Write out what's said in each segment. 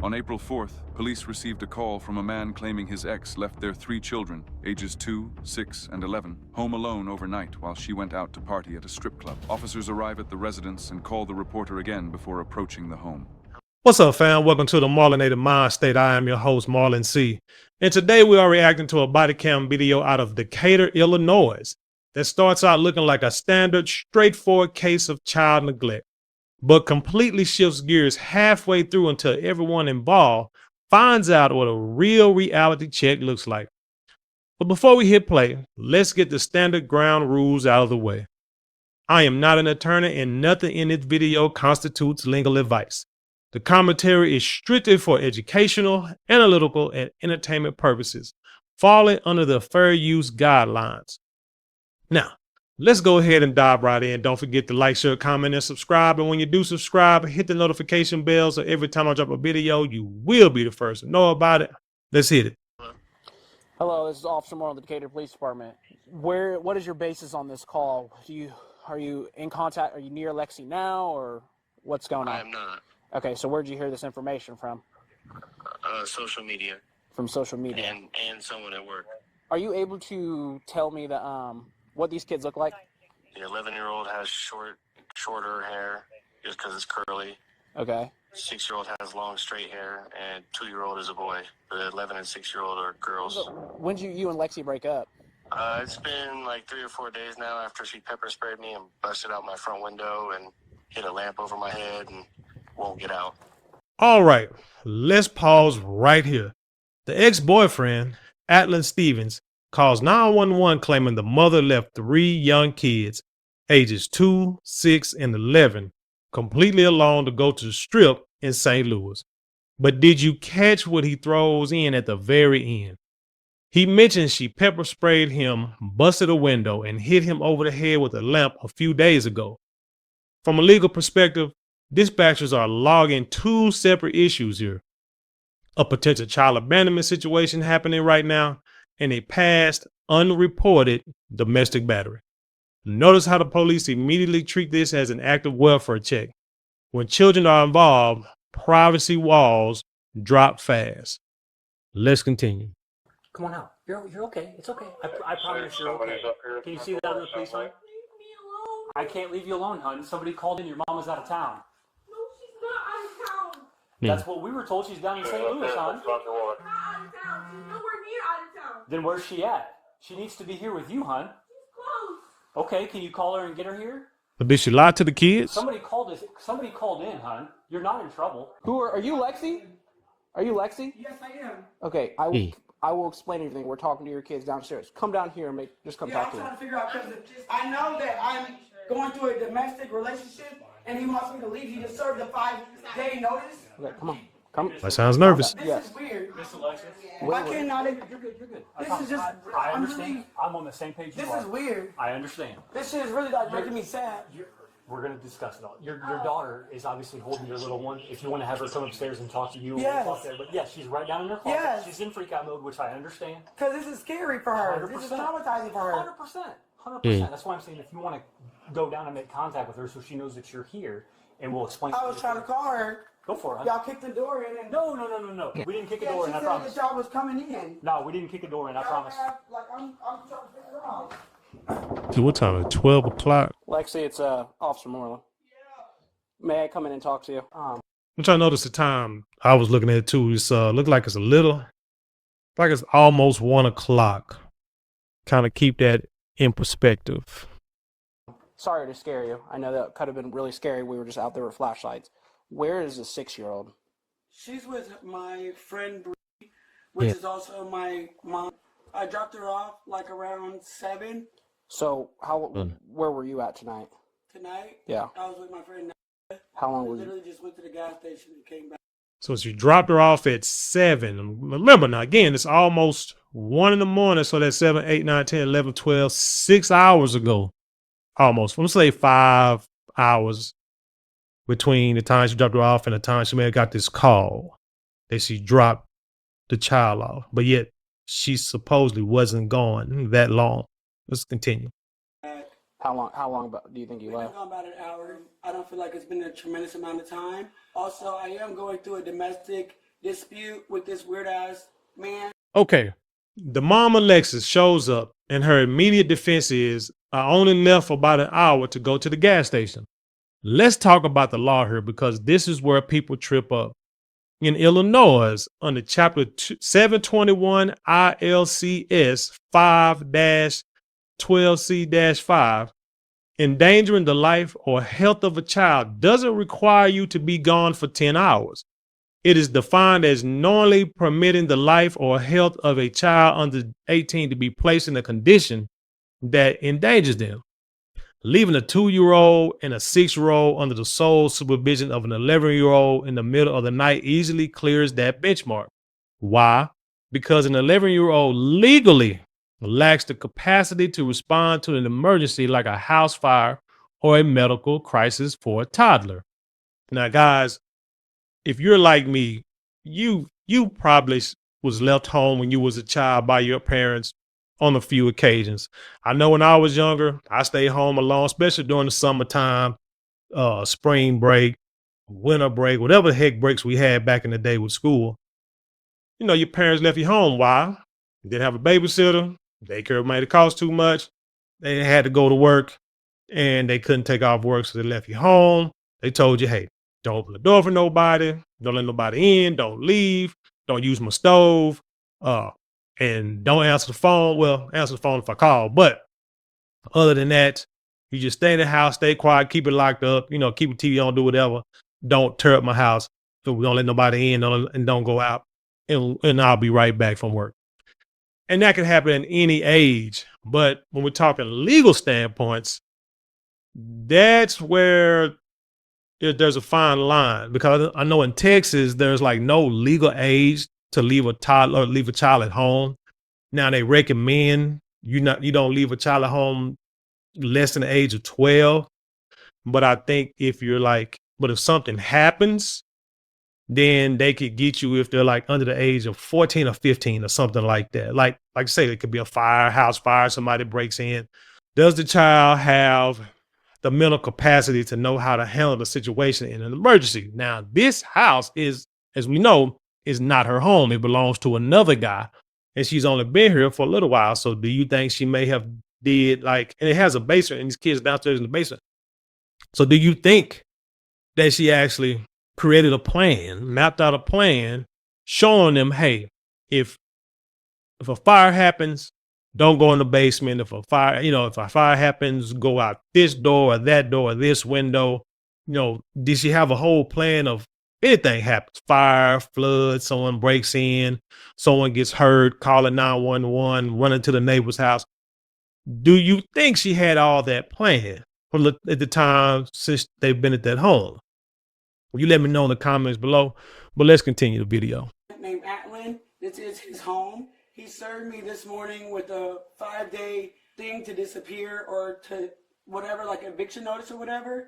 On April 4th, police received a call from a man claiming his ex left their 3 children, ages 2, 6, and 11, home alone overnight while she went out to party at a strip club. Officers arrive at the residence and call the reporter again before approaching the home. What's up, fam? Welcome to the Marlinated Mindstate. I am your host, Marlon C. And today we are reacting to a Bodycam video out of Decatur, Illinois that starts out looking like a standard, straightforward case of child neglect, but completely shifts gears halfway through until everyone involved finds out what a real reality check looks like. But before we hit play, let's get the standard ground rules out of the way. I am not an attorney and nothing in this video constitutes legal advice. The commentary is strictly for educational, analytical, and entertainment purposes, falling under the fair use guidelines. Now, let's go ahead and dive right in. Don't forget to like, share, comment, and subscribe. And when you do subscribe, hit the notification bell so every time I drop a video, you will be the first to know about it. Let's hit it. Hello, this is Officer Moore of the Decatur Police Department. What is your basis on this call? Are you in contact? Are you near Lexi now, or what's going on? I am not. Okay, so where'd you hear this information from? Social media. From social media. And someone at work. Are you able to tell me that what these kids look like? The 11-year-old has shorter hair just because it's curly. Okay. 6-year-old has long straight hair, and 2-year-old is a boy. The 11 and 6-year-old are girls. So when did you and Lexi break up? It's been like 3 or 4 days now after she pepper sprayed me and busted out my front window and hit a lamp over my head and won't get out. All right, let's pause right here. The ex-boyfriend, Atlan Stevens, calls 911 claiming the mother left 3 young kids, ages 2, 6, and 11, completely alone to go to the strip in St. Louis. But did you catch what he throws in at the very end? He mentions she pepper sprayed him, busted a window, and hit him over the head with a lamp a few days ago. From a legal perspective, dispatchers are logging 2 separate issues here. A potential child abandonment situation happening right now, and a past unreported domestic battery. Notice how the police immediately treat this as an active welfare check. When children are involved, privacy walls drop fast. Let's continue. Come on out. You're okay. It's okay. I promise you're okay. Can you see that on the police line? I can't leave you alone, hon. Somebody called in. Your mom is out of town. No, she's not out of town. That's what we were told. She's down in St. Louis, hon. She's not out of town. She's nowhere near out of town. Then where's she at? She needs to be here with you, hon. She's close. Okay, can you call her and get her here? But did she lie to the kids? Somebody called in, hon. You're not in trouble. Are you Lexi? Are you Lexi? Yes, I am. Okay, I will explain everything. We're talking to your kids downstairs. Come down here and just come talk to I'm me. trying to figure out because I know that I'm going through a domestic relationship and he wants me to leave. He just served a 5-day notice. Okay, come on. Come. That sounds nervous. This is weird. Miss Alexis? Why can't I? You're good. This is just. I I'm understand. really. I'm on the same page you This are. is weird. I understand. This shit is really like making me sad. We're going to discuss it all. Your daughter is obviously holding your little one. If you want to have her come upstairs and talk to you, Yes. we'll talk there. But yes, she's right down in her closet. Yes. She's in freak out mode, which I understand. Because this is scary for her. 100%. This is traumatizing for her. 100%. That's why I'm saying if you want to go down and make contact with her so she knows that you're here, and we'll explain. I was trying to call her. Go for it. Y'all kicked the door in. And No. We didn't kick a door in, she I said promise. that y'all was coming in. No, we didn't kick a door in, I promise. Like, I'm trying to figure it out. Dude, what time is it? 12 o'clock? Lexi, it's Officer Moreland. May I come in and talk to you? I'm trying to notice the time. I was looking at it too. It's look like it's a little, like it's almost 1 o'clock. Kind of keep that in perspective. Sorry to scare you. I know that could have been really scary. We were just out there with flashlights. Where is the 6-year-old? She's with my friend Bree, which is also my mom. I dropped her off like around 7 So where were you at tonight? tonight. Yeah. I was with my friend. How long We were you? literally just went to the gas station and came back. So she dropped her off at 7. Remember now, again, it's almost 1 in the morning. So that's 7, 8, 9, 10, 11, 12, 6 hours ago. Almost. I'm going to say 5 hours between the time she dropped her off and the time she may have got this call that she dropped the child off. But yet she supposedly wasn't gone that long. Let's continue. How long do you think you We've been left? gone about an hour. I don't feel like it's been a tremendous amount of time. Also, I am going through a domestic dispute with this weird ass man. Okay, the mom Alexis shows up, and her immediate defense is, I only left for about an hour to go to the gas station. Let's talk about the law here, because this is where people trip up. In Illinois, under Chapter 721 ILCS 5-12C-5, endangering the life or health of a child doesn't require you to be gone for 10 hours. It is defined as knowingly permitting the life or health of a child under 18 to be placed in a condition that endangers them. Leaving a 2-year-old and a 6-year-old under the sole supervision of an 11-year-old in the middle of the night easily clears that benchmark. Why? Because an 11-year-old legally lacks the capacity to respond to an emergency like a house fire or a medical crisis for a toddler. Now, guys, if you're like me, you probably was left home when you was a child by your parents on a few occasions. I know when I was younger, I stayed home alone, especially during the summertime, spring break, winter break, whatever the heck breaks we had back in the day with school. You know, your parents left you home. Why? You didn't have a babysitter. Daycare might have cost too much. They had to go to work and they couldn't take off work, so they left you home. They told you, hey, don't open the door for nobody. Don't let nobody in. Don't leave. Don't use my stove. And don't answer the phone. Well, answer the phone if I call. But other than that, you just stay in the house, stay quiet, keep it locked up, you know, keep the TV on, do whatever. Don't tear up my house. So we don't let nobody in and don't go out. And I'll be right back from work. And that can happen at any age. But when we're talking legal standpoints, that's where there's a fine line. Because I know in Texas, there's like no legal age to leave a toddler or leave a child at home. Now they recommend you don't leave a child at home less than the age of 12. But I think if something happens, then they could get you if they're like under the age of 14 or 15 or something like that. Like I say, it could be a fire, house fire, somebody breaks in. Does the child have the mental capacity to know how to handle the situation in an emergency? Now, this house is, as we know, is not her home. It belongs to another guy, and she's only been here for a little while. So do you think she may have and it has a basement and these kids downstairs in the basement. So do you think that she actually created a plan, mapped out a plan, showing them, hey, if a fire happens, don't go in the basement. If a fire happens, go out this door or that door or this window. You know, did she have a whole plan of anything happens? Fire, flood, someone breaks in, someone gets hurt, calling 911, running to the neighbor's house. Do you think she had all that planned at the time since they've been at that home? Well, you let me know in the comments below, but let's continue the video. Named Atlin, this is his home. He served me this morning with a 5-day thing to disappear or to whatever, like eviction notice or whatever.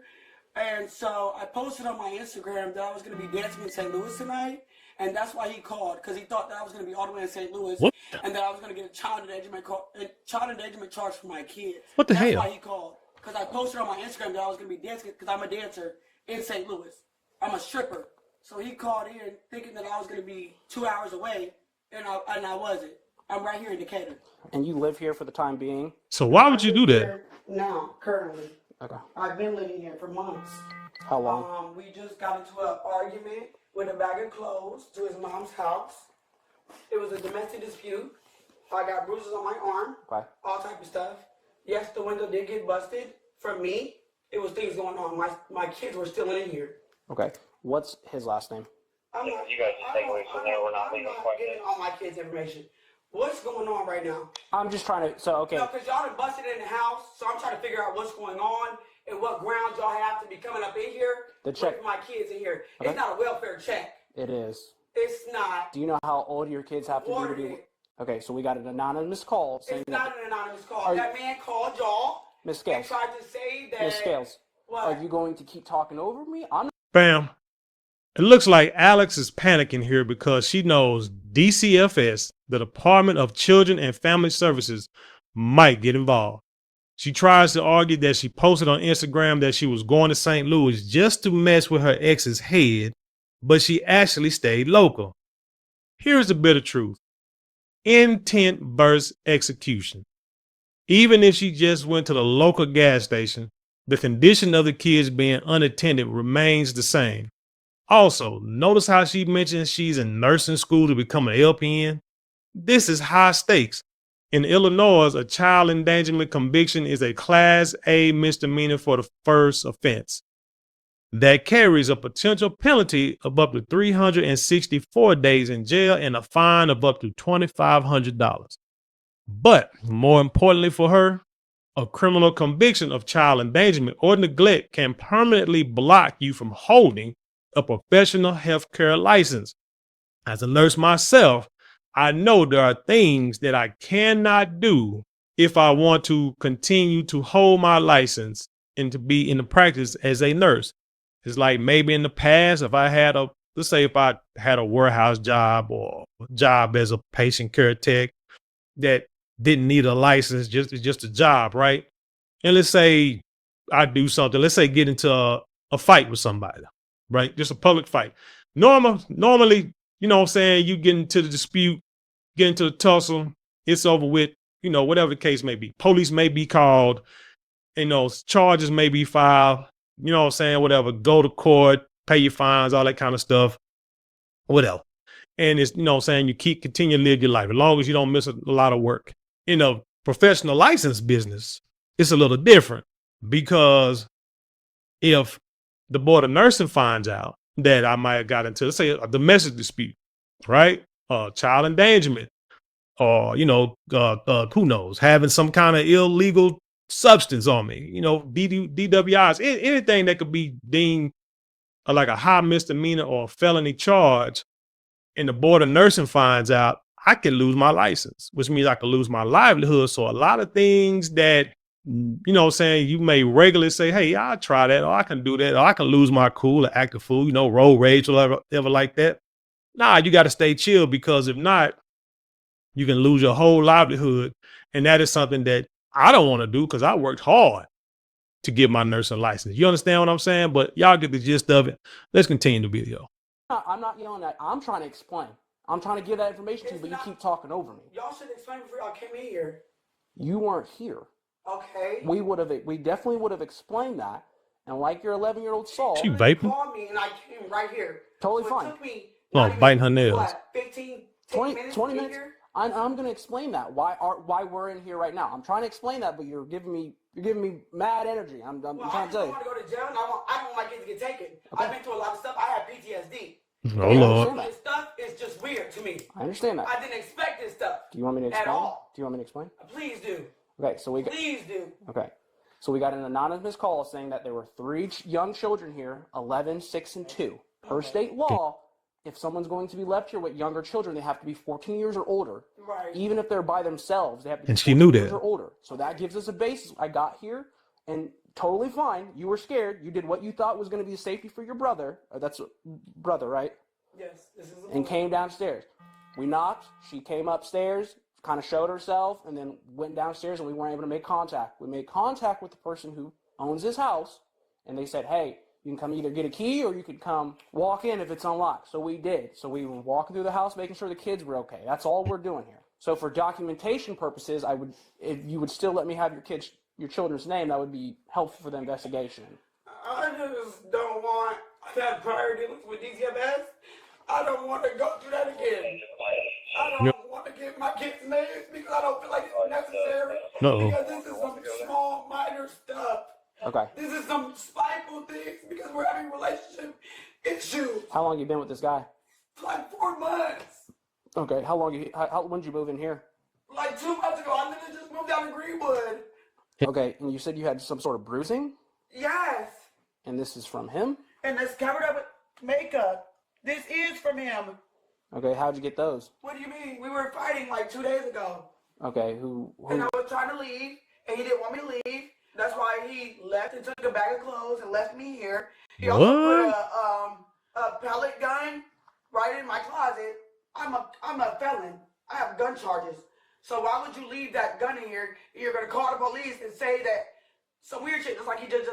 And so I posted on my Instagram that I was going to be dancing in St. Louis tonight. And that's why he called, because he thought that I was going to be all the way in St. Louis. What? And that I was going to get a child endangerment charge for my kids. What the hell? That's why he called. Because I posted on my Instagram that I was going to be dancing, because I'm a dancer in St. Louis. I'm a stripper. So he called in thinking that I was going to be 2 hours away, and I wasn't. I'm right here in Decatur. And you live here for the time being? So why would you do that? Now, currently. Okay. I've been living here for months. How long? We just got into an argument with a bag of clothes to his mom's house. It was a domestic dispute. I got bruises on my arm. Okay. All type of stuff. Yes, the window did get busted from me. It was things going on. My kids were still in here. Okay. What's his last name? You guys just take away from there. We're not leaving getting all my kids' information. What's going on right now? I'm just trying to, okay. No, because y'all done busted in the house, so I'm trying to figure out what's going on and what grounds y'all have to be coming up in here. The check. For my kids in here. Okay. It's not a welfare check. It is. It's not. Do you know how old your kids have to be to do? Okay, so we got an anonymous call saying it's not an anonymous call. That man called y'all. Miss Scales. And tried to say that. Miss Scales. What? Are you going to keep talking over me? I'm not. Bam. It looks like Alex is panicking here because she knows DCFS, the Department of Children and Family Services, might get involved. She tries to argue that she posted on Instagram that she was going to St. Louis just to mess with her ex's head, but she actually stayed local. Here's the bitter truth. Intent versus execution. Even if she just went to the local gas station, the condition of the kids being unattended remains the same. Also, notice how she mentions she's in nursing school to become an LPN. This is high stakes. In Illinois, a child endangerment conviction is a Class A misdemeanor for the first offense. That carries a potential penalty of up to 364 days in jail and a fine of up to $2,500. But more importantly for her, a criminal conviction of child endangerment or neglect can permanently block you from holding a professional healthcare license. As a nurse myself, I know there are things that I cannot do if I want to continue to hold my license and to be in the practice as a nurse. It's like maybe in the past, if I had a warehouse job or a job as a patient care tech that didn't need a license, just a job, right? And let's say I do something, let's say get into a fight with somebody, right? Just a public fight. Normally, you know what I'm saying, you get into the dispute, get into the tussle, it's over with, you know, whatever the case may be. Police may be called, you know, charges may be filed, you know what I'm saying, whatever, go to court, pay your fines, all that kind of stuff, whatever. And it's, you know what I'm saying, you continue to live your life as long as you don't miss a lot of work. In a professional license business, it's a little different because if the board of nursing finds out that I might have got into, let's say, a domestic dispute, right? Child endangerment, or, you know, who knows, having some kind of illegal substance on me, you know, DWIs, anything that could be deemed like a high misdemeanor or a felony charge, and the board of nursing finds out, I can lose my license, which means I could lose my livelihood. So a lot of things that, you know what I'm saying, you may regularly say, hey, I'll try that, or I can do that, or I can lose my cool or act a fool, you know, road rage or whatever like that. Nah, you got to stay chill, because if not, you can lose your whole livelihood. And that is something that I don't want to do because I worked hard to get my nursing license. You understand what I'm saying? But y'all get the gist of it. Let's continue the video. I'm not yelling at. I'm trying to explain. I'm trying to give that information to you, but you keep talking over me. Y'all should explain before y'all came in here. You weren't here. Okay. We definitely would have explained that. And like your 11-year-old saw, She vaping? Called me and I came right here. Totally So fine. It took me Biting her nails. What, 15, 20 minutes 20 to get minutes. here? I'm going to explain that. Why we're in here right now. I'm trying to explain that, but you're giving me mad energy. I'm trying to tell you. I want to go to jail, and I don't want my kids to get taken. Okay. I've been through a lot of stuff. I have PTSD. Oh, Lord. This stuff is just weird to me. I understand that. I didn't expect this stuff. Do you want me to explain? At all. Do you want me to explain? Please do. Okay, so Please do. Okay. So we got an anonymous call saying that there were 3 young children here, 11, 6, and 2. Per state law, if someone's going to be left here with younger children, they have to be 14 years or older. Right. Even if they're by themselves, they have to be And she 14 knew years that. or older. So that gives us a basis. I got here, and totally fine. You were scared. You did what you thought was going to be a safety for your brother. That's brother, right? Yes. This is. And came downstairs. We knocked. She came upstairs, kind of showed herself, and then went downstairs, and we weren't able to make contact. We made contact with the person who owns this house, and they said, hey, you can come either get a key or you could come walk in if it's unlocked. So we did. So we were walking through the house, making sure the kids were okay. That's all we're doing here. So for documentation purposes, if you would still let me have your children's name, that would be helpful for the investigation. I just don't want to have prior dealings with DCFS. I don't want to go through that again. I don't want to get my kids' names because I don't feel like it's necessary. Because this is some small, minor stuff. Okay. This is some spiteful things because we're having relationship issues. How long you been with this guy? Like 4 months. Okay. When did you move in here? Like 2 months ago. I literally just moved down to Greenwood. Okay. And you said you had some sort of bruising? Yes. And this is from him? And it's covered up with makeup. This is from him. Okay. How'd you get those? What do you mean? We were fighting like 2 days ago. Okay. Who? And I was trying to leave, and he didn't want me to leave. That's why he left and took a bag of clothes and left me here. He also put a pellet gun right in my closet. I'm a felon. I have gun charges. So why would you leave that gun in here? You're gonna call the police and say that some weird shit, just like he did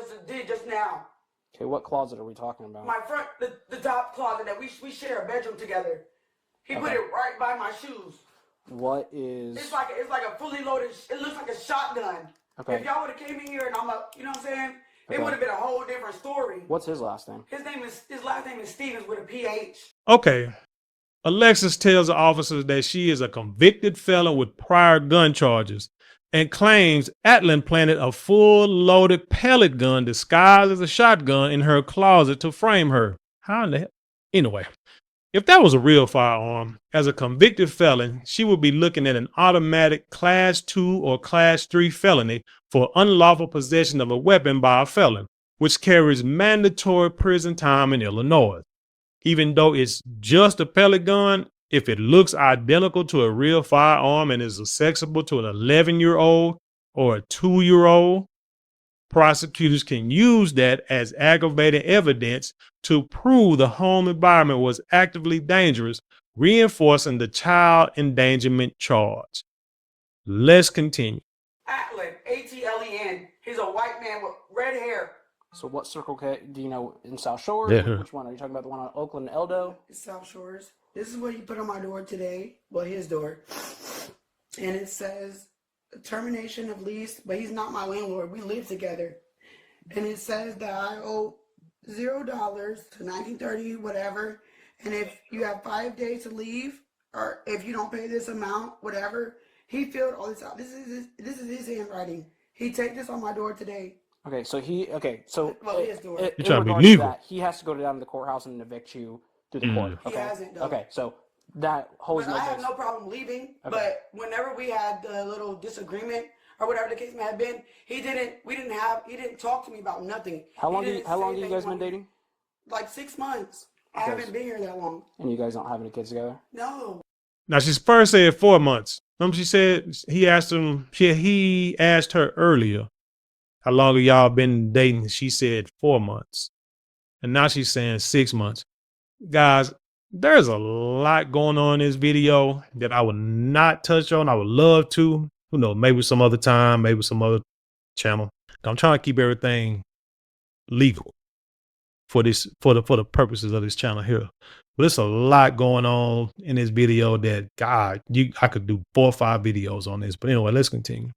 just now. Okay, what closet are we talking about? My front, the top closet that we share a bedroom together. He put it right by my shoes. What is? It's like a fully loaded. It looks like a shotgun. Okay. If y'all would have came in here and you know what I'm saying? It Okay. would have been a whole different story. What's his last name? His last name is Stevens with a PH. Okay. Alexis tells the officers that she is a convicted felon with prior gun charges and claims Atlin planted a full loaded pellet gun disguised as a shotgun in her closet to frame her. How in the hell? Anyway, if that was a real firearm, as a convicted felon, she would be looking at an automatic Class 2 or Class 3 felony for unlawful possession of a weapon by a felon, which carries mandatory prison time in Illinois. Even though it's just a pellet gun, if it looks identical to a real firearm and is accessible to an 11-year-old or a 2-year-old, prosecutors can use that as aggravating evidence to prove the home environment was actively dangerous, reinforcing the child endangerment charge. Let's continue. Atlin, A-T-L-E-N. He's a white man with red hair. So what Circle K do you know in South Shore? Yeah. Which one? Are you talking about the one on Oakland and Eldo? It's South Shores. This is what he put on my door today. Well, his door. And it says termination of lease, but he's not my landlord. We live together. And it says that I owe $0 to 1930, whatever. And if you have 5 days to leave, or if you don't pay this amount, whatever, he filled all this out. This is his handwriting. He taped this on my door today. Okay, so Well, his door. You're trying to be regards legal. that, he has to go down to the courthouse and evict you through the court. He Okay. hasn't, though. Okay, so that holds But no I have basis. no problem leaving. Okay. But whenever we had the little disagreement or whatever the case may have been, he didn't talk to me about nothing. How long He do didn't you say guys they been wanted- dating? Like 6 months. I Okay. haven't been here that long. And you guys don't have any kids together? No. Now, she first said 4 months. Remember she said he asked her earlier, how long have y'all been dating? She said 4 months. And now she's saying 6 months. Guys, there's a lot going on in this video that I would not touch on. I would love to. Who knows? Maybe some other time, maybe some other channel. I'm trying to keep everything legal for the purposes of this channel here. But there's a lot going on in this video that I could do 4 or 5 videos on this. But anyway, let's continue.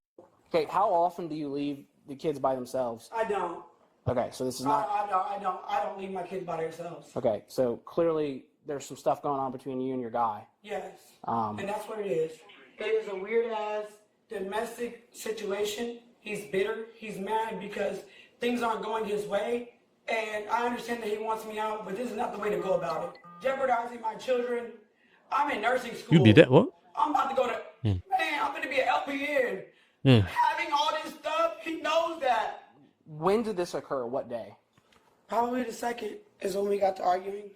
Okay, how often do you leave the kids by themselves? I don't. Okay, so this is not. I don't leave my kids by themselves. Okay, so clearly there's some stuff going on between you and your guy. Yes. Um, And that's what it is. It is a weird ass domestic situation. He's bitter. He's mad because things aren't going his way. And I understand that he wants me out, but this is not the way to go about it. Jeopardizing my children. I'm in nursing school. You did that? What? I'm about to go to, man, I'm going to be an LPN. Mm. Having all this stuff, he knows that. When did this occur? What day? Probably the second is when we got to arguing.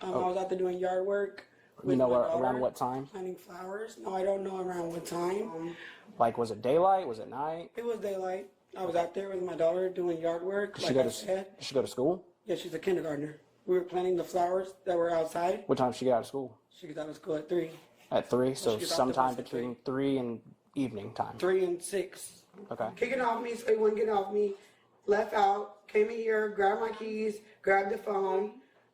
I was out there doing yard work. You know with my daughter, around what time? planting flowers. No, I don't know around what time. Like, was it daylight? Was it night? It was daylight. I was out there with my daughter doing yard work. Did Like I said. she go to school? Yeah, she's a kindergartner. We were planting the flowers that were outside. What time did she get out of school? She gets out of school at 3. At 3, so she gets out the sometime bus at between 3 and evening time. 3 and 6. Okay. Kicking off me, so he wouldn't get off me. Left out, came in here, grabbed my keys, grabbed the phone.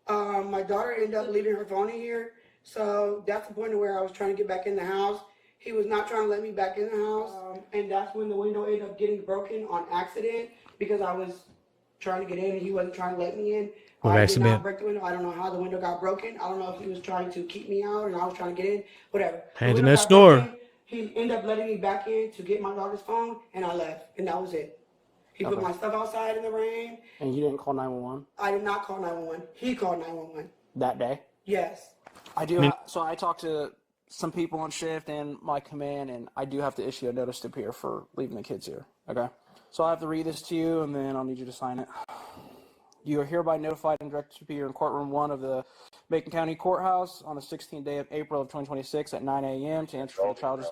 My daughter ended up leaving her phone in here. So that's the point of where I was trying to get back in the house. He was not trying to let me back in the house. And that's when the window ended up getting broken on accident because I was trying to get in and he wasn't trying to let me in. On I did accident. not break the window. I don't know how the window got broken. I don't know if he was trying to keep me out and I was trying to get in. Whatever. The Hands in window that got store. broken. He ended up letting me back in to get my daughter's phone and I left. And that was it. He put Okay. my stuff outside in the rain. And you didn't call 911 I did not call 911. He called 911. that day? Yes. I do. So I talked to some people on shift and my command, and I do have to issue a notice to appear for leaving the kids here. Okay. So I have to read this to you, and then I'll need you to sign it. You are hereby notified and directed to appear in courtroom 1 of the Macon County Courthouse on the 16th day of April of 2026 at 9 a.m. to answer for the charges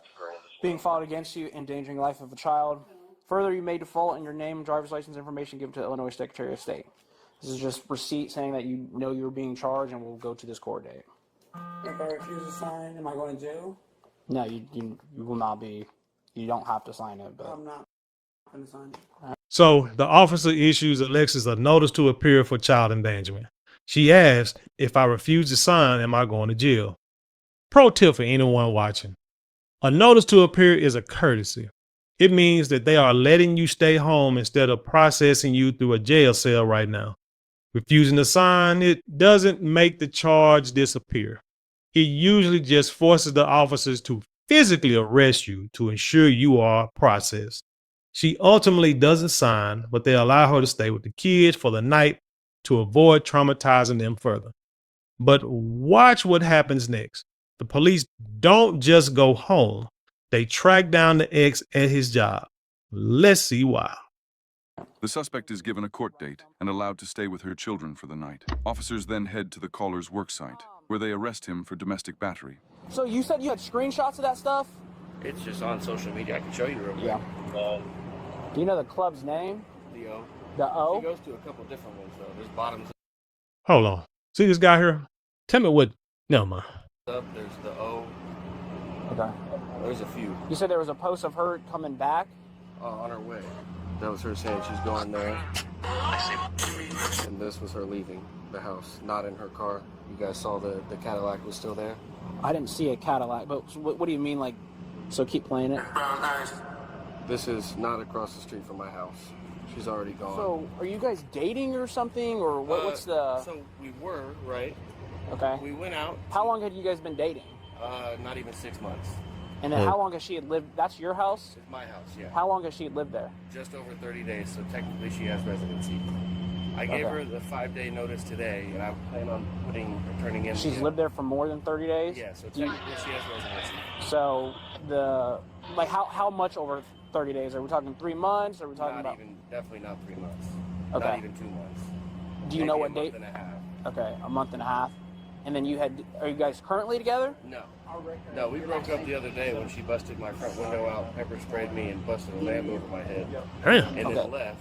being filed against you, endangering the life of a child. Further, you may default in your name and driver's license information given to the Illinois Secretary of State. This is just receipt saying that you know you're being charged and will go to this court date. If I refuse to sign, am I going to jail? No, you will not be. You don't have to sign it, but I'm not going to sign it. So the officer issues Alexis a notice to appear for child endangerment. She asked, if I refuse to sign, am I going to jail? Pro tip for anyone watching. A notice to appear is a courtesy. It means that they are letting you stay home instead of processing you through a jail cell right now. Refusing to sign it doesn't make the charge disappear. It usually just forces the officers to physically arrest you to ensure you are processed. She ultimately doesn't sign, but they allow her to stay with the kids for the night to avoid traumatizing them further. But watch what happens next. The police don't just go home. They track down the ex at his job. Let's see why. The suspect is given a court date and allowed to stay with her children for the night. Officers then head to the caller's worksite, where they arrest him for domestic battery. So you said you had screenshots of that stuff? It's just on social media. I can show you real quick. Yeah. Do you know the club's name? The O. The O? It goes to a couple different ones, though. There's bottoms Hold on. See this guy here? Tell me what. No, man. up. There's the O. Okay. There's a few. You said there was a post of her coming back? On her way. That was her saying she's going there. And this was her leaving the house, not in her car. You guys saw the Cadillac was still there? I didn't see a Cadillac, but what do you mean, like, so keep playing it? This is not across the street from my house. She's already gone. So, are you guys dating or something, or what's the... So we were, right? Okay. We went out. How long had you guys been dating? Not even 6 months. And then how long has she had lived... That's your house? It's my house, yeah. How long has she lived there? Just over 30 days, so technically she has residency. I gave her the 5-day notice today, and I plan on turning in. She's lived there for more than 30 days? Yeah, so technically she has residency. So, how much over 30 days? Are we talking 3 months? Are we talking about... Definitely not 3 months. Okay. Not even 2 months. Do you know what date? A month and a half. Okay, a month and a half. And then are you guys currently together? No. No, we broke up the other day when she busted my front window out, pepper sprayed me, and busted a lamp over my head. Damn. And then left.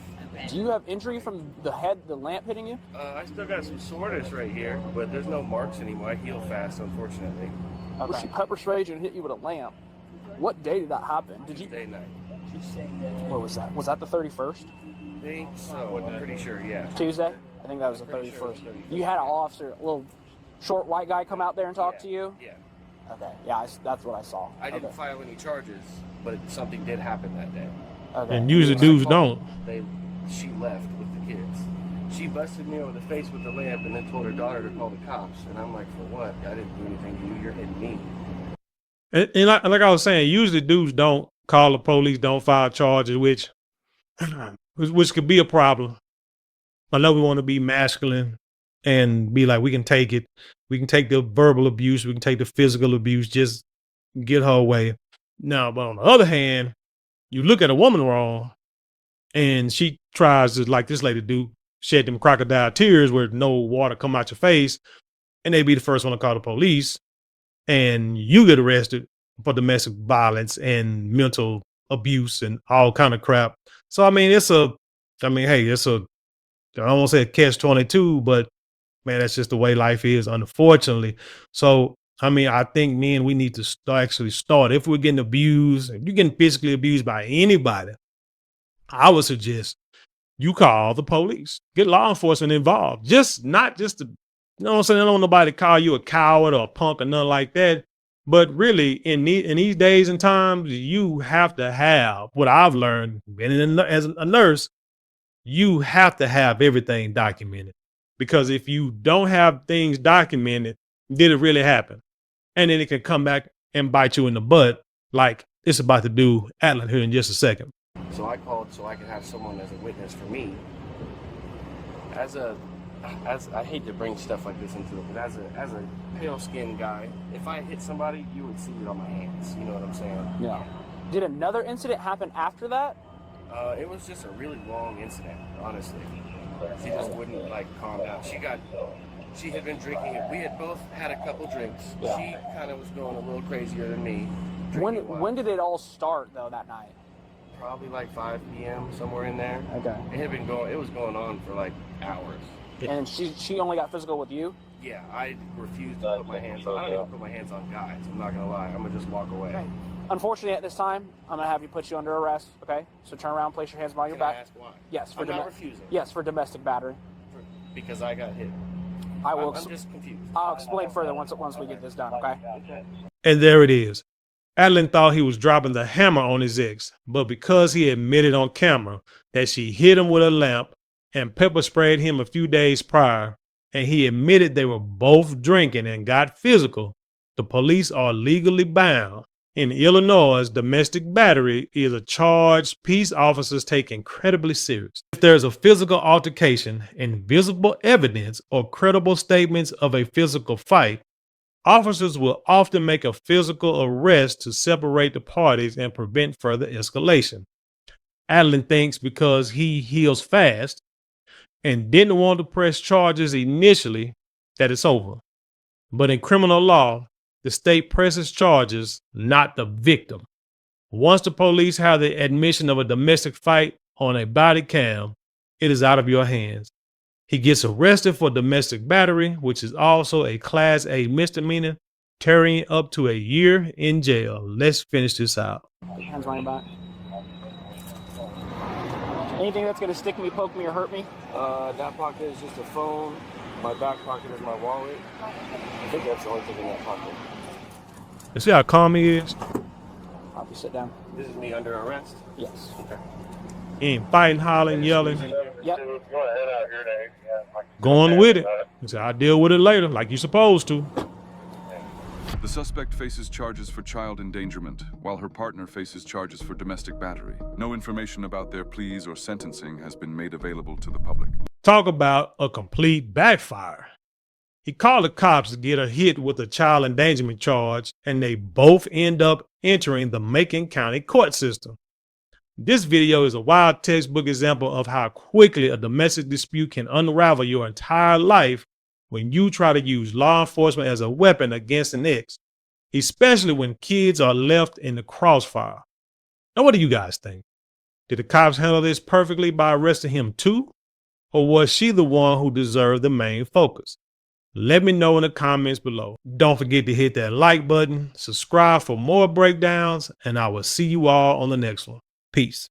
Do you have injury from the lamp hitting you? I still got some soreness right here, but there's no marks anymore. I heal fast, unfortunately. Okay. She pepper sprayed you and hit you with a lamp. What day did that happen? Day night. What was that? Was that the 31st? I think so. I'm pretty sure, yeah. Tuesday? I think that was the 31st. You had an officer, a little short white guy come out there and talk to you? Yeah. Okay, yeah, that's what I saw. I didn't file any charges, but something did happen that day. Okay. And usually dudes don't. She left with the kids. She busted me over the face with the lamp and then told her daughter to call the cops. And I'm like, for what? I didn't do anything to you. You're hitting me. And like I was saying, usually dudes don't call the police, don't file charges, which could be a problem. I know we want to be masculine and be like, we can take it. We can take the verbal abuse. We can take the physical abuse. Just get her away. Now, but on the other hand, you look at a woman wrong and she tries to, like this lady do, shed them crocodile tears where no water come out your face, and they be the first one to call the police, and you get arrested for domestic violence and mental abuse and all kind of crap. So, I mean, it's a, I don't want to say a catch-22, but man, that's just the way life is, unfortunately. So, I mean, I think we need to start. If we're getting abused, if you're getting physically abused by anybody, I would suggest you call the police, get law enforcement involved. Not just to, you know what I'm saying? I don't want nobody to call you a coward or a punk or nothing like that. But really, in these days and times, you have to have what I've learned as a nurse. You have to have everything documented, because if you don't have things documented, did it really happen? And then it can come back and bite you in the butt, like it's about to do Atlan here in just a second. So I called so I could have someone as a witness for me. As I hate to bring stuff like this into it, but as a pale skinned guy, if I hit somebody, you would see it on my hands. You know what I'm saying? Yeah. Did another incident happen after that? It was just a really long incident, honestly. She just wouldn't calm down. She had been drinking. We had both had a couple drinks. Yeah. She kind of was going a little crazier than me. When did it all start though that night? Probably 5 p.m. somewhere in there. Okay. It was going on for hours. And she only got physical with you? Yeah, I refused to put my hands on. I don't even put my hands on guys. I'm not gonna lie. I'm gonna just walk away. Okay. Unfortunately, at this time, I'm gonna have you put you under arrest. Okay. So turn around, place your hands behind your back. Can I ask why? Yes. I'm not refusing. Yes, for domestic battery. Because I got hit. I'm just confused. I'll explain further once we get this done, okay? And there it is. Adeline thought he was dropping the hammer on his ex, but because he admitted on camera that she hit him with a lamp and pepper sprayed him a few days prior, and he admitted they were both drinking and got physical, the police are legally bound. In Illinois, domestic battery is a charge peace officers take incredibly serious. If there is a physical altercation and visible evidence or credible statements of a physical fight, officers will often make a physical arrest to separate the parties and prevent further escalation. Adeline thinks because he heals fast and didn't want to press charges initially that it's over. But in criminal law, the state presses charges, not the victim. Once the police have the admission of a domestic fight on a body cam, it is out of your hands. He gets arrested for domestic battery, which is also a Class A misdemeanor, carrying up to a year in jail. Let's finish this out. Hands behind your back. Anything that's gonna stick me, poke me, or hurt me? That pocket is just a phone. My back pocket is my wallet. I think that's the only thing in that pocket. You see how calm he is? Have you sit down? This is me under arrest? Yes. Okay. He ain't fighting, hollering, yelling, Yep. going with it. He said, I'll deal with it later, like you're supposed to. The suspect faces charges for child endangerment, while her partner faces charges for domestic battery. No information about their pleas or sentencing has been made available to the public. Talk about a complete backfire. He called the cops to get her hit with a child endangerment charge, and they both end up entering the Macon County court system. This video is a wild textbook example of how quickly a domestic dispute can unravel your entire life when you try to use law enforcement as a weapon against an ex, especially when kids are left in the crossfire. Now, what do you guys think? Did the cops handle this perfectly by arresting him too? Or was she the one who deserved the main focus? Let me know in the comments below. Don't forget to hit that like button, subscribe for more breakdowns, and I will see you all on the next one. Peace.